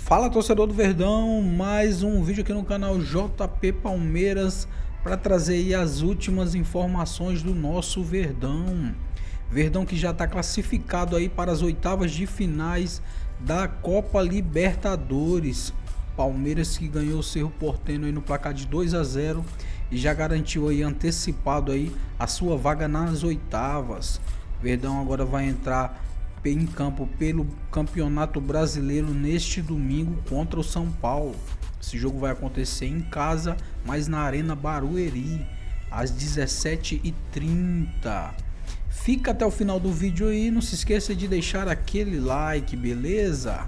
Fala, torcedor do Verdão, mais um vídeo aqui no canal JP Palmeiras para trazer aí as últimas informações do nosso Verdão. Verdão que já está classificado aí para as oitavas de finais da Copa Libertadores. Palmeiras que ganhou o Cerro Porteño aí no placar de 2-0 e já garantiu aí antecipado aí a sua vaga nas oitavas. Verdão agora vai entrar em campo pelo Campeonato Brasileiro neste domingo contra o São Paulo. Esse jogo vai acontecer em casa, mas na Arena Barueri, às 17h30. Fica até o final do vídeo aí, não se esqueça de deixar aquele like, beleza?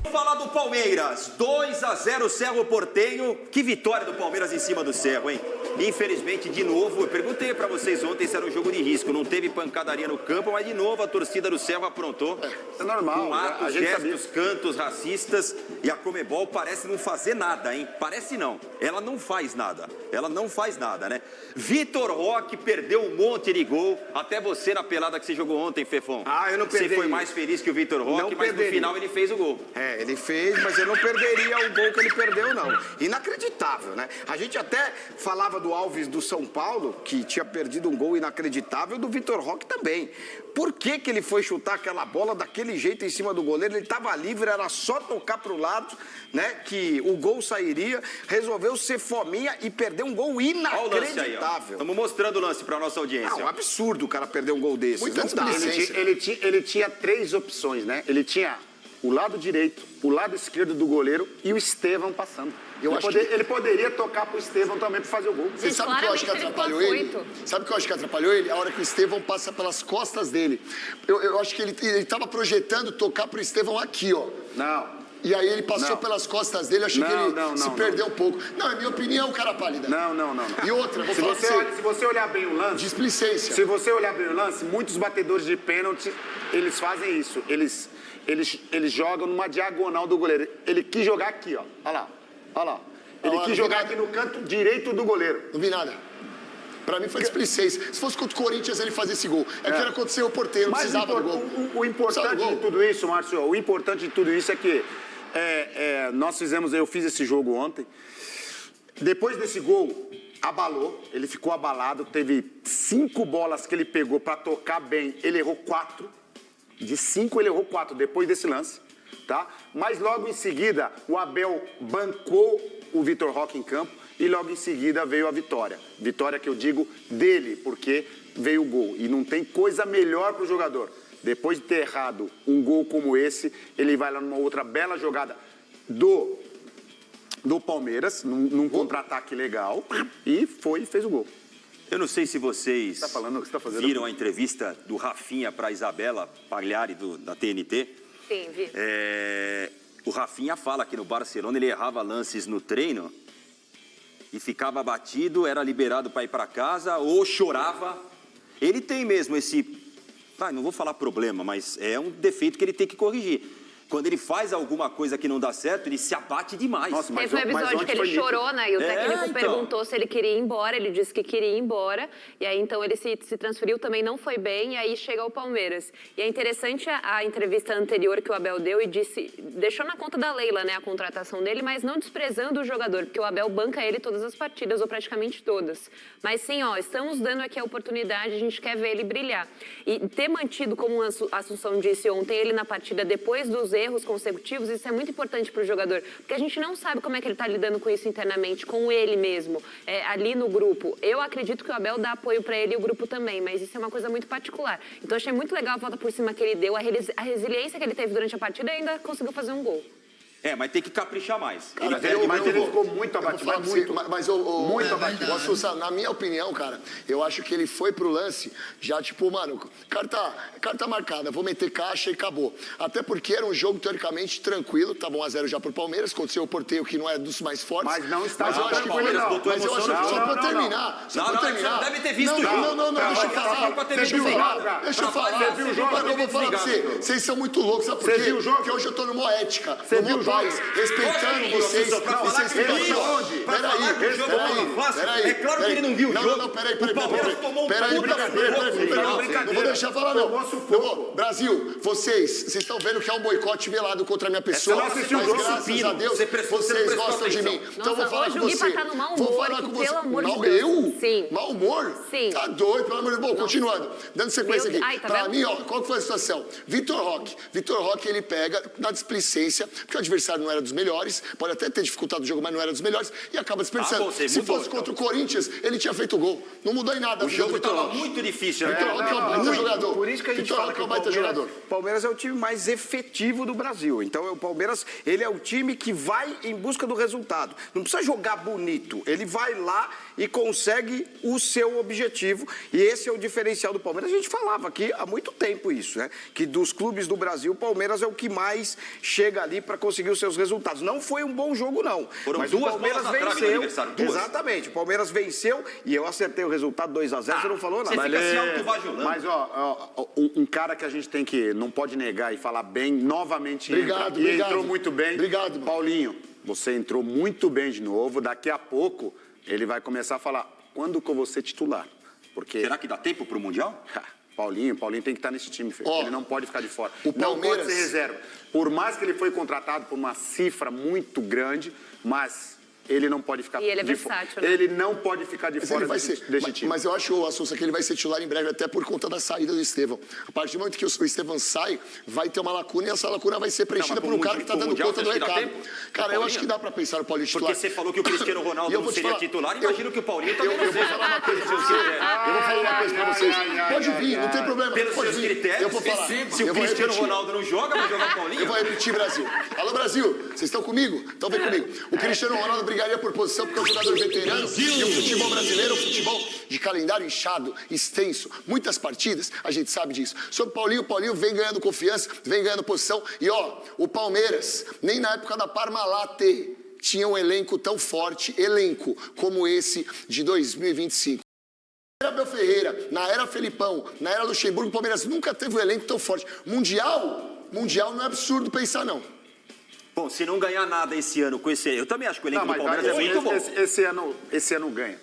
Vamos falar do Palmeiras, 2-0 Cerro Porteño. Que vitória do Palmeiras em cima do Cerro, hein? Infelizmente, de novo, eu perguntei pra vocês ontem se era um jogo de risco. Não teve pancadaria no campo, mas de novo a torcida do Cerro aprontou. É normal. Com atos, gestos, cantos racistas. E a Conmebol parece não fazer nada, hein? Parece não. Ela não faz nada. Ela não faz nada, né? Vitor Roque perdeu um monte de gol. Até você na pelada que você jogou ontem, Fefão. Eu não perdi. Você foi mais feliz que o Vitor Roque, mas no final ele fez o gol. Ele fez, mas eu não perderia o gol que ele perdeu, não. Inacreditável, né? A gente até falava do Alves do São Paulo, que tinha perdido um gol inacreditável, do Vitor Roque também. Por que ele foi chutar aquela bola daquele jeito em cima do goleiro? Ele estava livre, era só tocar para o lado, né? Que o gol sairia. Resolveu ser fominha e perder um gol inacreditável. Estamos mostrando o lance para nossa audiência. É um absurdo o cara perder um gol desse. Muito ele tinha três opções, né? Ele tinha o lado direito, o lado esquerdo do goleiro e o Estevão passando. Ele poderia tocar pro Estevão também para fazer o gol. Você sabe o que eu acho que atrapalhou ele? Sabe o que eu acho que atrapalhou ele? A hora que o Estevão passa pelas costas dele. Eu acho que ele estava projetando tocar pro Estevão aqui, ó. Não. E aí ele passou pelas costas dele, achei que ele se perdeu um pouco. Não, é minha opinião, cara pálida. Não. E outra, vou falar se você olhar bem o lance... Displicência. Se você olhar bem o lance, muitos batedores de pênalti, eles fazem isso. Eles jogam numa diagonal do goleiro. Ele quis jogar aqui, ó. Olha lá. Ele quis jogar aqui no canto direito do goleiro. Não vi nada. Pra mim foi displicência. Se fosse contra o Corinthians, ele fazia esse gol. É que aconteceu o Porteño, não precisava do gol. O importante de tudo isso, Márcio, o importante de tudo isso é que eu fiz esse jogo ontem. Depois desse gol, abalou, ele ficou abalado. Teve 5 bolas que ele pegou pra tocar bem, ele errou 4. De 5 ele errou 4 depois desse lance, tá? Mas logo em seguida o Abel bancou o Vitor Roque em campo e logo em seguida veio a vitória. Vitória que eu digo dele, porque veio o gol. E não tem coisa melhor pro jogador. Depois de ter errado um gol como esse, ele vai lá numa outra bela jogada do Palmeiras, num contra-ataque legal, e fez o gol. Eu não sei se vocês viram a entrevista do Rafinha para Isabela Pagliari, da TNT. Sim, vi. O Rafinha fala que no Barcelona ele errava lances no treino e ficava abatido, era liberado para ir para casa ou chorava. Ele tem mesmo não vou falar problema, mas é um defeito que ele tem que corrigir. Quando ele faz alguma coisa que não dá certo, ele se abate demais. Nossa, teve um episódio que ele chorou, né? E o técnico perguntou se ele queria ir embora. Ele disse que queria ir embora. E aí, então, ele se transferiu, também não foi bem. E aí, chega ao Palmeiras. E é interessante a entrevista anterior que o Abel deu e deixou na conta da Leila, né? A contratação dele, mas não desprezando o jogador. Porque o Abel banca ele todas as partidas, ou praticamente todas. Mas sim, estamos dando aqui a oportunidade, a gente quer ver ele brilhar. E ter mantido, como a Assunção disse ontem, ele na partida depois dos erros consecutivos, isso é muito importante para o jogador, porque a gente não sabe como é que ele está lidando com isso internamente, com ele mesmo, ali no grupo. Eu acredito que o Abel dá apoio para ele e o grupo também, mas isso é uma coisa muito particular. Então achei muito legal a volta por cima que ele deu, a resiliência que ele teve durante a partida e ainda conseguiu fazer um gol. Mas tem que caprichar mais. Ele ficou muito abatido. Muito abatido. Assunção, na minha opinião, cara, eu acho que ele foi pro lance já, mano, carta marcada, vou meter caixa e acabou. Até porque era um jogo, teoricamente, tranquilo, tá 1-0 já pro Palmeiras, aconteceu o Porteño, que não é dos mais fortes. Mas não está. Mas eu acho que foi legal. Mas eu acho que só pra terminar. Você não deve ter visto o jogo. Não, deixa eu falar. Deixa eu falar. Você viu o jogo? Eu vou falar pra você. Vocês são muito loucos, sabe por quê? Você viu o jogo? Porque hoje eu tô numa ética. Você viu o jogo? pais, respeitando vocês. É claro que ele não viu o jogo. Não, peraí. Peraí, não vou deixar falar, não. Brasil, vocês estão vendo que é um boicote velado contra a minha pessoa, mas graças a Deus, vocês gostam de mim. Então vou falar com você. Vou falar com você. Pelo amor de Deus. Eu? Sim. Mau humor? Sim. Tá doido, pelo amor de Deus. Bom, continuando. Dando sequência aqui. Ai, tá pra vendo? mim, ó, qual que foi a situação? Vitor Roque, ele pega na displicência, porque o adversário não era dos melhores, pode até ter dificultado o jogo, mas não era dos melhores, e acaba desperdiçando. Se fosse contra o Corinthians, ele tinha feito o gol. Não mudou em nada. O jogo estava muito difícil, né? Vitor Roque é um baita jogador. Por isso que a gente fala que o Palmeiras é o time mais efetivo do Brasil. Então, o Palmeiras, ele é o time que vai em busca do resultado. Não precisa jogar bonito. Ele vai lá e consegue o seu objetivo. E esse é o diferencial do Palmeiras. A gente falava aqui há muito tempo isso, né? Que dos clubes do Brasil, o Palmeiras é o que mais chega ali para conseguir os seus resultados. Não foi um bom jogo, não. Mas o Palmeiras venceu. Duas. Exatamente. O Palmeiras venceu e eu acertei o resultado 2-0. Você não falou nada. Você fica se autovagilando. Mas, um cara que a gente tem que, não pode negar e falar bem, novamente Obrigado. entrou muito bem. Obrigado, mano. Paulinho, você entrou muito bem de novo. Daqui a pouco, ele vai começar a falar, quando que eu vou ser titular? Porque... Será que dá tempo pro Mundial? Paulinho tem que estar nesse time, filho. Ele não pode ficar de fora. O Não Palmeiras... pode ser reserva. Por mais que ele foi contratado por uma cifra muito grande, mas ele não pode ficar E ele é de fora. versátil, né? Ele não pode ficar de fora desse time. Mas eu acho, Assunção, que ele vai ser titular em breve, até por conta da saída do Estevão. A partir do momento que o Estevão sai, vai ter uma lacuna e essa lacuna vai ser preenchida por um cara que está dando conta do recado. Cara, eu acho que dá para pensar no Paulinho titular. Porque você falou que o Cristiano Ronaldo não seria titular, imagino que o Paulinho também não Eu vou seja. falar uma coisa pra vocês. Eu vou falar uma coisa pra vocês. Pode vir, não tem problema. Pelos Pode seus vir. critérios, Eu vou falar. se o Cristiano Ronaldo não joga, vai jogar o Paulinho? Eu vou repetir, Brasil. Alô, Brasil, vocês estão comigo? Então vem comigo. O Cristiano Ronaldo brigaria por posição porque é um jogador veterano e o futebol brasileiro é um futebol de calendário inchado, extenso, muitas partidas, a gente sabe disso. Sobre o Paulinho vem ganhando confiança, vem ganhando posição. E ó, o Palmeiras, nem na época da Parmalat tinha um elenco tão forte, como esse de 2025. Na era Abel Ferreira, na era Felipão, na era Luxemburgo, o Palmeiras nunca teve um elenco tão forte. Mundial não é absurdo pensar, não. Bom, se não ganhar nada esse ano com esse... Eu também acho que o elenco do Palmeiras é muito bom. Esse ano ganha.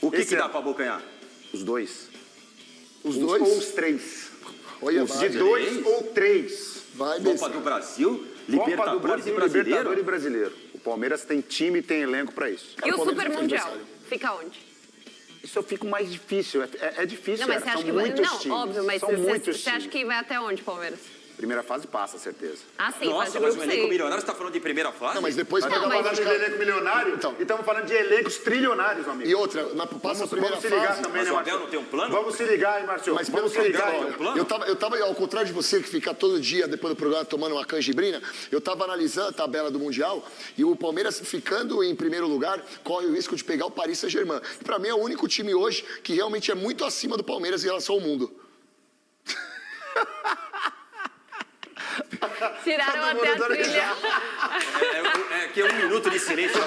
O que dá pra abocanhar? Os dois. Os dois? Ou os três. Olha, De 2 ou 3. Vai, Copa do Brasil, Copa do Libertadores Brasil, e Brasileiro. Libertadores e Brasileiro. O Palmeiras tem time e tem elenco pra isso. E o Super Mundial? Fica onde? Isso eu fico mais difícil. É difícil. Não, mas você acha São que vai... muitos Não, times. óbvio, mas São muitos você acha times. que vai até onde, Palmeiras? Primeira fase passa, certeza. Ah, sim, Nossa, fase de mas o grupo, elenco sim. milionário, você tá falando de primeira fase? Não, mas depois pega a mas- vaga Falando de elenco milionário Então. e estamos falando de elencos trilionários, amigo. E outra, passa a primeira Vamos se ligar fase. também, Mas né, o Marcelo? Abel não tem um plano? Vamos se ligar, hein, Marcelo? Mas pelo Vamos se ligar, contrário, hein? plano? eu tava, ao contrário de você que fica todo dia depois do programa tomando uma canjibrina, eu tava analisando a tabela do Mundial e o Palmeiras ficando em primeiro lugar corre o risco de pegar o Paris Saint-Germain. E pra mim é o único time hoje que realmente é muito acima do Palmeiras em relação ao mundo. Tiraram até a trilha. É que é um minuto de silêncio.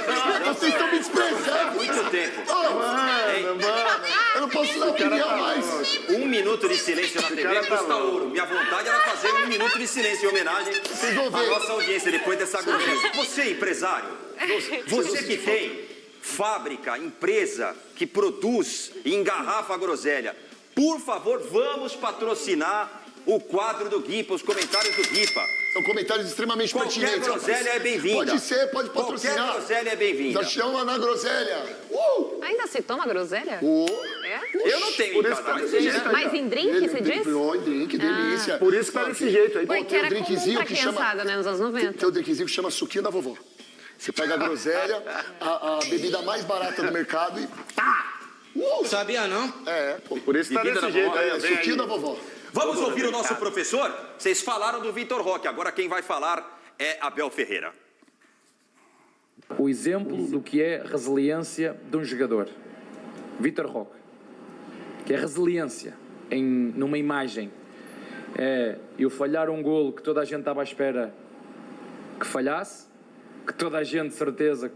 Vocês estão me desprezando! Muito tempo. Eu não posso dar opinião mais. Um minuto de silêncio na TV custa ouro. Minha vontade era fazer um minuto de silêncio em homenagem vão ver. à nossa audiência depois dessa agonia. Você, empresário, você que tem fábrica, empresa que produz e engarrafa a groselha, por favor, vamos patrocinar o quadro do Guipa, os comentários do Guipa. São comentários extremamente Qualquer pertinentes. groselha rapaz. é bem-vinda. Pode ser, pode patrocinar. Qualquer groselha é bem-vinda. Já chama na groselha. Ainda se toma groselha? É? Eu não tenho em casa, mas tem, né? Mas em drink, você diz? Oi, drink, delícia. Por isso que tá desse jeito aí. Foi que tem um era comum drinkzinho pra que chama- criançada, né, nos anos 90. Tem o drinkzinho que chama suquinho da vovó. Você pega a groselha, a bebida mais barata do mercado e... Sabia não? Pô. Por isso que tá Bebida desse da jeito vovó, aí. Vem Suquinho aí. da vovó. Vamos ouvir o nosso professor? Vocês falaram do Vitor Roque, agora quem vai falar é Abel Ferreira. O exemplo do que é resiliência de um jogador. Vitor Roque. Que é resiliência numa imagem. É eu falhar um golo que toda a gente estava à espera que falhasse, que toda a gente, de certeza,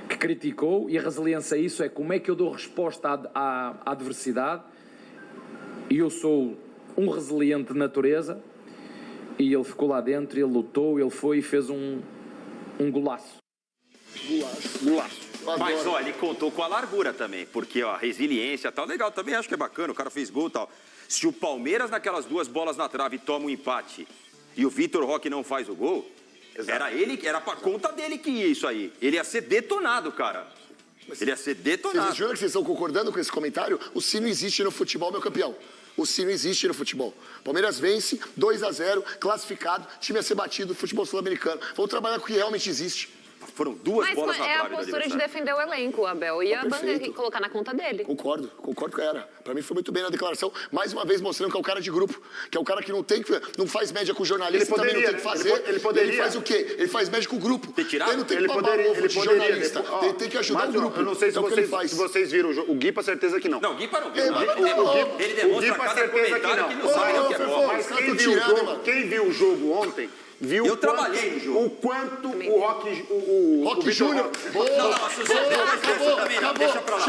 que criticou, e a resiliência a isso é como é que eu dou resposta à adversidade, e eu sou um resiliente de natureza, e ele ficou lá dentro, ele lutou, ele foi e fez um golaço. Golaço. Mas, ó, ele contou com a largura também, porque, ó, a resiliência e tal, legal, também acho que é bacana, o cara fez gol e tal. Se o Palmeiras, naquelas 2 bolas na trave, toma um empate e o Vitor Roque não faz o gol, era pra conta dele que ia isso aí. Ele ia ser detonado, cara. Ele ia ser detonado. Vocês juram que vocês estão concordando com esse comentário? O sino existe no futebol, meu campeão. O sino existe no futebol. Palmeiras vence, 2-0, classificado, time a ser batido, futebol sul-americano. Vamos trabalhar com o que realmente existe. Foram 2 bolas na Mas é trave. a postura de defender o elenco, o Abel. E a bandeira que colocar na conta dele. Concordo que era. Pra mim foi muito bem na declaração. Mais uma vez mostrando que é o cara de grupo. Que é o cara que não faz média com o jornalista, também não tem que fazer. Ele poderia. Ele faz o quê? Ele faz média com o grupo. Ele não tem que babar ovo de jornalista. Ele tem que ajudar o grupo. Eu não sei se vocês viram o jogo. O Guipa, certeza que não. Não, o Guipa não viu. Ele O demonstra Guipa, cada certeza comentário que que não sabe nem o que é bola. Mas quem viu o jogo ontem, viu eu trabalhei no jogo. O quanto o Roque Júnior. Não, Assunção, também não, deixa pra lá.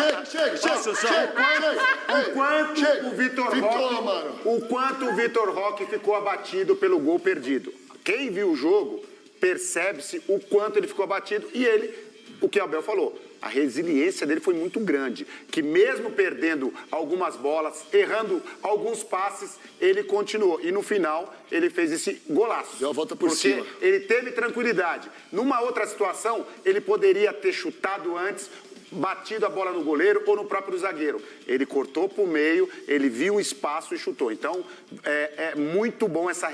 O quanto o Vitor Roque ficou abatido pelo gol perdido. Quem viu o jogo, percebe-se o quanto ele ficou abatido e o que o Abel falou, a resiliência dele foi muito grande, que mesmo perdendo algumas bolas, errando alguns passes, ele continuou. E no final, ele fez esse golaço. Deu a volta por porque cima. Ele teve tranquilidade. Numa outra situação, ele poderia ter chutado antes, batido a bola no goleiro ou no próprio zagueiro. Ele cortou para o meio, ele viu o espaço e chutou. Então, é muito bom essa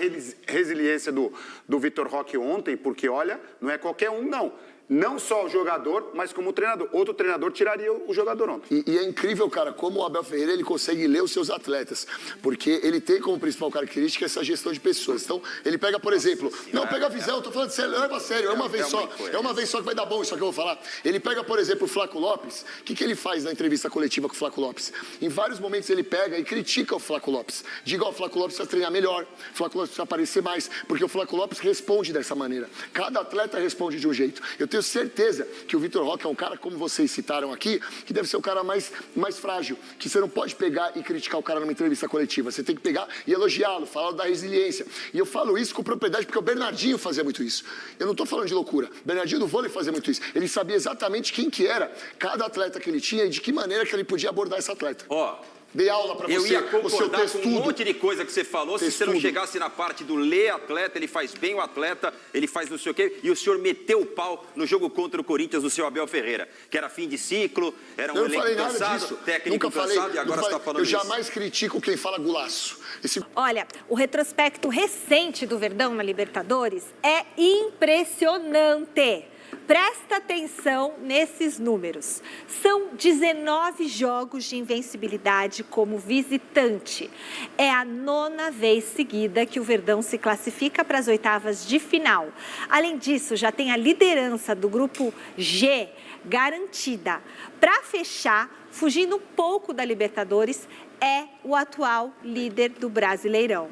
resiliência do Vitor Roque ontem, porque, olha, não é qualquer um, não. Não só o jogador, mas como o treinador. Outro treinador tiraria o jogador ontem. E é incrível, cara, como o Abel Ferreira ele consegue ler os seus atletas. Porque ele tem como principal característica essa gestão de pessoas. Então, ele pega, por exemplo... Não, pega a visão, tô falando sério, leva a sério. É uma vez só. É uma vez só que vai dar bom isso que eu vou falar. Ele pega, por exemplo, o Flaco Lopes. O que ele faz na entrevista coletiva com o Flaco Lopes? Em vários momentos ele pega e critica o Flaco Lopes. Diga, ó, o Flaco Lopes precisa treinar melhor. O Flaco Lopes precisa aparecer mais. Porque o Flaco Lopes responde dessa maneira. Cada atleta responde de um jeito. Eu tenho certeza que o Vitor Roque é um cara, como vocês citaram aqui, que deve ser o cara mais frágil, que você não pode pegar e criticar o cara numa entrevista coletiva. Você tem que pegar e elogiá-lo, falar da resiliência. E eu falo isso com propriedade porque o Bernardinho fazia muito isso. Eu não estou falando de loucura. O Bernardinho do vôlei fazia muito isso. Ele sabia exatamente quem que era cada atleta que ele tinha e de que maneira que ele podia abordar esse atleta. Ó, dei aula para você, eu ia o seu concordar com textudo. um monte de coisa que você falou, se você não chegasse na parte do ler atleta, ele faz bem o atleta, ele faz não sei o quê, e o senhor meteu o pau no jogo contra o Corinthians do seu Abel Ferreira, que era fim de ciclo, era um elenco cansado, técnico cansado, e agora você está falando isso. Eu jamais critico quem fala golaço. Olha, o retrospecto recente do Verdão na Libertadores é impressionante. Presta atenção nesses números. São 19 jogos de invencibilidade como visitante. É a 9ª vez seguida que o Verdão se classifica para as oitavas de final. Além disso, já tem a liderança do grupo G garantida. Para fechar, fugindo um pouco da Libertadores, é o atual líder do Brasileirão.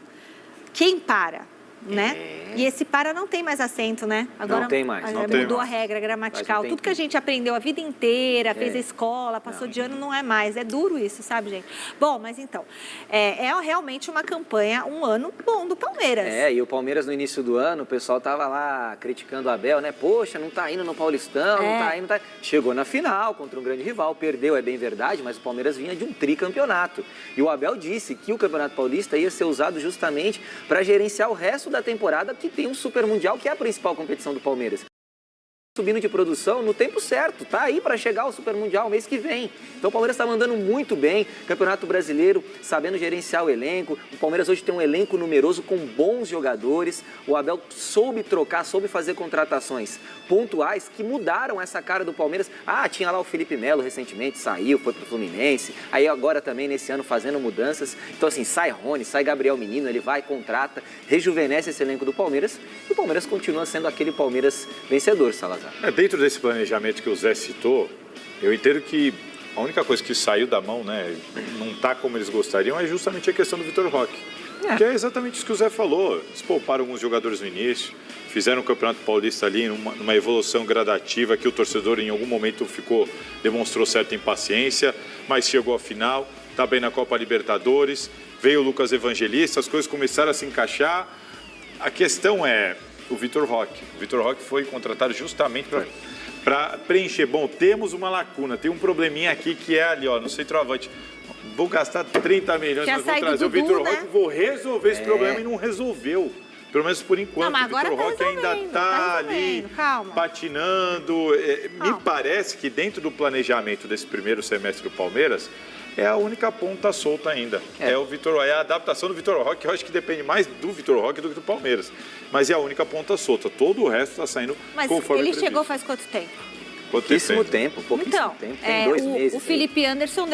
Quem para? Né? E esse para não tem mais acento, né? Agora não tem mais. Mudou a regra gramatical. Tudo que a gente aprendeu a vida inteira, fez a escola, passou de ano, não é mais. É duro isso, sabe, gente? Bom, mas então, é realmente uma campanha, um ano bom do Palmeiras. E o Palmeiras no início do ano, o pessoal tava lá criticando o Abel, né? Poxa, não tá indo no Paulistão, não tá indo, Chegou na final contra um grande rival, perdeu, é bem verdade, mas o Palmeiras vinha de um tricampeonato. E o Abel disse que o Campeonato Paulista ia ser usado justamente para gerenciar o resto da temporada, que tem um Super Mundial, que é a principal competição do Palmeiras. Subindo de produção no tempo certo, tá aí para chegar ao Super Mundial mês que vem. Então o Palmeiras está mandando muito bem, Campeonato Brasileiro, sabendo gerenciar o elenco. O Palmeiras hoje tem um elenco numeroso com bons jogadores. O Abel soube trocar, soube fazer contratações pontuais que mudaram essa cara do Palmeiras. Tinha lá o Felipe Melo recentemente, saiu, foi pro Fluminense. Aí agora também nesse ano fazendo mudanças. Então assim, sai Rony, sai Gabriel Menino, ele vai, contrata, rejuvenesce esse elenco do Palmeiras. E o Palmeiras continua sendo aquele Palmeiras vencedor, Salazar. Dentro desse planejamento que o Zé citou, eu entendo que a única coisa que saiu da mão, né, não está como eles gostariam, é justamente a questão do Vitor Roque. Que é exatamente isso que o Zé falou. Eles pouparam alguns jogadores no início, fizeram o Campeonato Paulista ali numa evolução gradativa que o torcedor em algum momento demonstrou certa impaciência, mas chegou à final, está bem na Copa Libertadores, veio o Lucas Evangelista, as coisas começaram a se encaixar. A questão é o Vitor Roque. O Vitor Roque foi contratado justamente para preencher. Bom, temos uma lacuna, tem um probleminha aqui que é ali, ó, no centroavante. Vou gastar 30 milhões, mas vou trazer o Vitor Roque, vou resolver esse problema e não resolveu. Pelo menos por enquanto, o Vitor Roque ainda está ali patinando. Me parece que dentro do planejamento desse primeiro semestre do Palmeiras, é a única ponta solta ainda. É o Vitor Roque, é a adaptação do Vitor Roque, que eu acho que depende mais do Vitor Roque do que do Palmeiras. Mas é a única ponta solta. Todo o resto está saindo conforme ele chegou faz quanto tempo? Pouquíssimo tempo. Então, tem 2 meses. O Felipe Anderson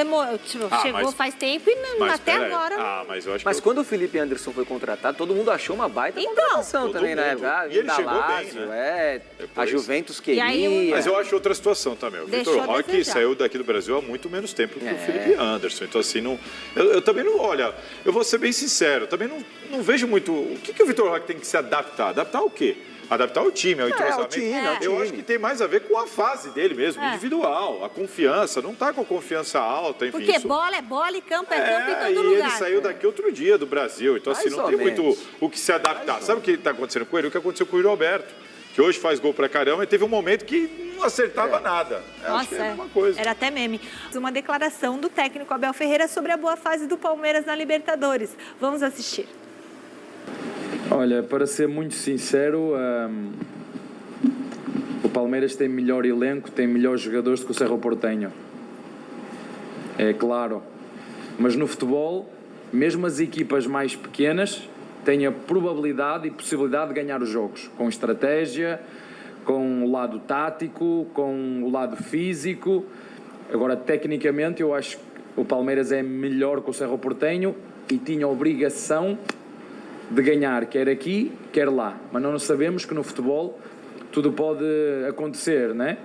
chegou faz tempo e até agora. Mas quando o Felipe Anderson foi contratado, todo mundo achou uma baita contratação também na época. E ele chegou bem, né? A Juventus queria. Mas eu acho outra situação também. O Vitor Roque saiu daqui do Brasil há muito menos tempo que o Felipe Anderson. Então, assim, eu também não. Olha, eu vou ser bem sincero, também não vejo muito. O que o Vitor Roque tem que se adaptar? Adaptar o quê? Adaptar o time, ao entrosamento. Eu acho que tem mais a ver com a fase dele mesmo, individual, a confiança. Não está com a confiança alta, enfim. Porque bola é bola e campo é campo em todo lugar. E ele saiu daqui outro dia do Brasil. Então, assim, não tem muito o que se adaptar. Sabe o que está acontecendo com ele? O que aconteceu com o Yuri Alberto, que hoje faz gol pra caramba, e teve um momento que não acertava nada. Acho que é a mesma coisa. Era até meme. Uma declaração do técnico Abel Ferreira sobre a boa fase do Palmeiras na Libertadores. Vamos assistir. Olha, para ser muito sincero, o Palmeiras tem melhor elenco, tem melhores jogadores do que o Cerro Porteño. É claro. Mas no futebol, mesmo as equipas mais pequenas têm a probabilidade e possibilidade de ganhar os jogos. Com estratégia, com o lado tático, com o lado físico. Agora, tecnicamente, eu acho que o Palmeiras é melhor que o Cerro Porteño e tinha a obrigação de ganhar, quer aqui, quer lá. Mas não sabemos que no futebol tudo pode acontecer, né?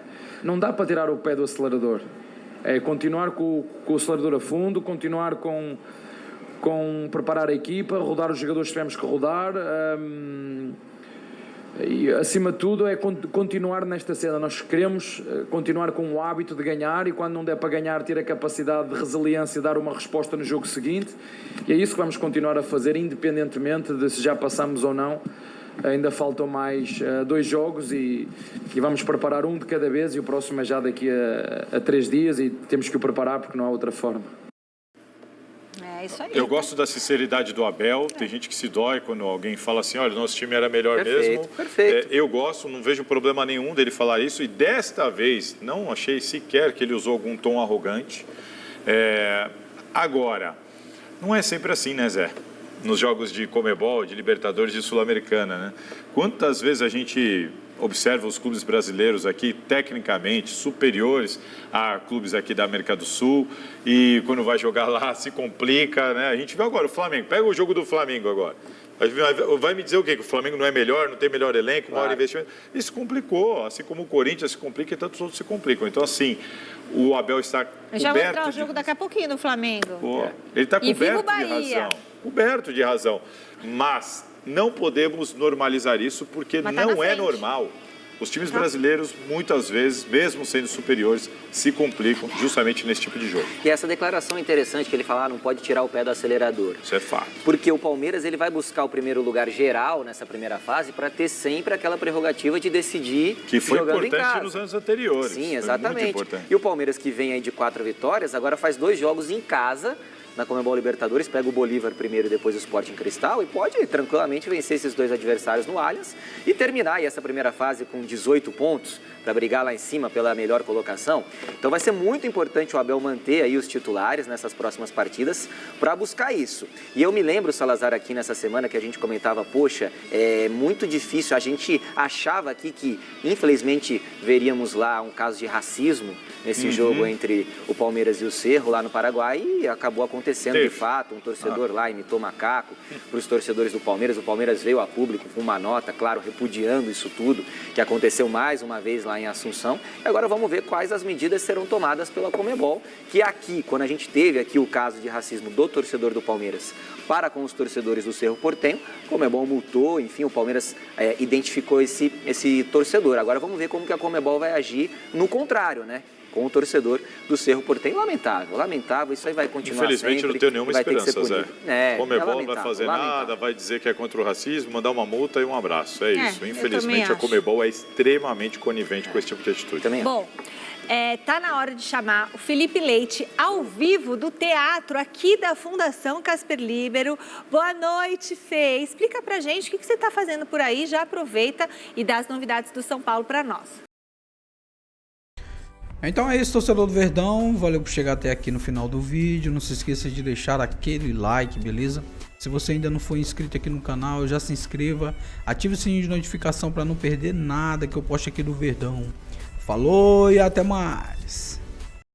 Não dá para tirar o pé do acelerador. É continuar com o acelerador a fundo, continuar com preparar a equipa, rodar os jogadores que tivemos que rodar. E, acima de tudo, é continuar nesta cena. Nós queremos continuar com o hábito de ganhar e, quando não der para ganhar, ter a capacidade de resiliência e dar uma resposta no jogo seguinte. E é isso que vamos continuar a fazer, independentemente de se já passamos ou não. Ainda faltam mais 2 jogos e vamos preparar um de cada vez, e o próximo é já daqui a 3 dias e temos que o preparar porque não há outra forma. Isso aí. Eu gosto da sinceridade do Abel. Tem gente que se dói quando alguém fala assim, olha, nosso time era melhor mesmo. Perfeito. Eu gosto, não vejo problema nenhum dele falar isso. E desta vez, não achei sequer que ele usou algum tom arrogante. Agora, não é sempre assim, né, Zé? Nos jogos de Comebol, de Libertadores e Sul-Americana, né? Quantas vezes a gente observa os clubes brasileiros aqui, tecnicamente, superiores a clubes aqui da América do Sul, e quando vai jogar lá se complica, né? A gente vê agora o Flamengo, pega o jogo do Flamengo agora. Vai me dizer o quê? Que o Flamengo não é melhor, não tem melhor elenco, maior investimento? Isso complicou, assim como o Corinthians se complica e tantos outros se complicam. Então, assim, o Abel está coberto. Já vou mostrar o jogo daqui a pouquinho do Flamengo. Ele está coberto de razão. Coberto de razão. Mas não podemos normalizar isso porque não é normal. Os times brasileiros, muitas vezes, mesmo sendo superiores, se complicam justamente nesse tipo de jogo. E essa declaração interessante que ele fala, não pode tirar o pé do acelerador. Isso é fato. Porque o Palmeiras ele vai buscar o primeiro lugar geral nessa primeira fase para ter sempre aquela prerrogativa de decidir que foi jogando importante em casa. Nos anos anteriores. Sim, exatamente. E o Palmeiras, que vem aí de 4 vitórias, agora faz 2 jogos em casa na Comebol Libertadores, pega o Bolívar primeiro e depois o Sporting Cristal e pode tranquilamente vencer esses 2 adversários no Allianz e terminar aí essa primeira fase com 18 pontos para brigar lá em cima pela melhor colocação. Então vai ser muito importante o Abel manter aí os titulares nessas próximas partidas para buscar isso. E eu me lembro, Salazar, aqui nessa semana que a gente comentava, poxa, é muito difícil, a gente achava aqui que infelizmente veríamos lá um caso de racismo nesse jogo entre o Palmeiras e o Cerro lá no Paraguai e acabou acontecendo de fato, um torcedor lá imitou macaco para os torcedores do Palmeiras. O Palmeiras veio a público com uma nota, claro, repudiando isso tudo que aconteceu mais uma vez lá em Assunção. E agora vamos ver quais as medidas serão tomadas pela Comebol, que aqui, quando a gente teve aqui o caso de racismo do torcedor do Palmeiras para com os torcedores do Cerro Porteño, a Comebol multou, enfim, o Palmeiras identificou esse torcedor. Agora vamos ver como que a Comebol vai agir no contrário, né? com o torcedor do Cerro Porteño. Lamentável, isso aí vai continuar. Infelizmente sempre, eu não tenho nenhuma esperança, Zé. Comebol não vai fazer lamentável. nada, vai dizer que é contra o racismo, mandar uma multa e um abraço. É isso. Infelizmente a acho. Comebol é extremamente conivente com esse tipo de atitude. Bom, tá na hora de chamar o Felipe Leite ao vivo do teatro aqui da Fundação Casper Líbero. Boa noite, Fê. Explica pra gente o que você está fazendo por aí, já aproveita e dá as novidades do São Paulo para nós. Então é isso, torcedor do Verdão, valeu por chegar até aqui no final do vídeo, não se esqueça de deixar aquele like, beleza? Se você ainda não for inscrito aqui no canal, já se inscreva, ative o sininho de notificação para não perder nada que eu poste aqui do Verdão. Falou e até mais!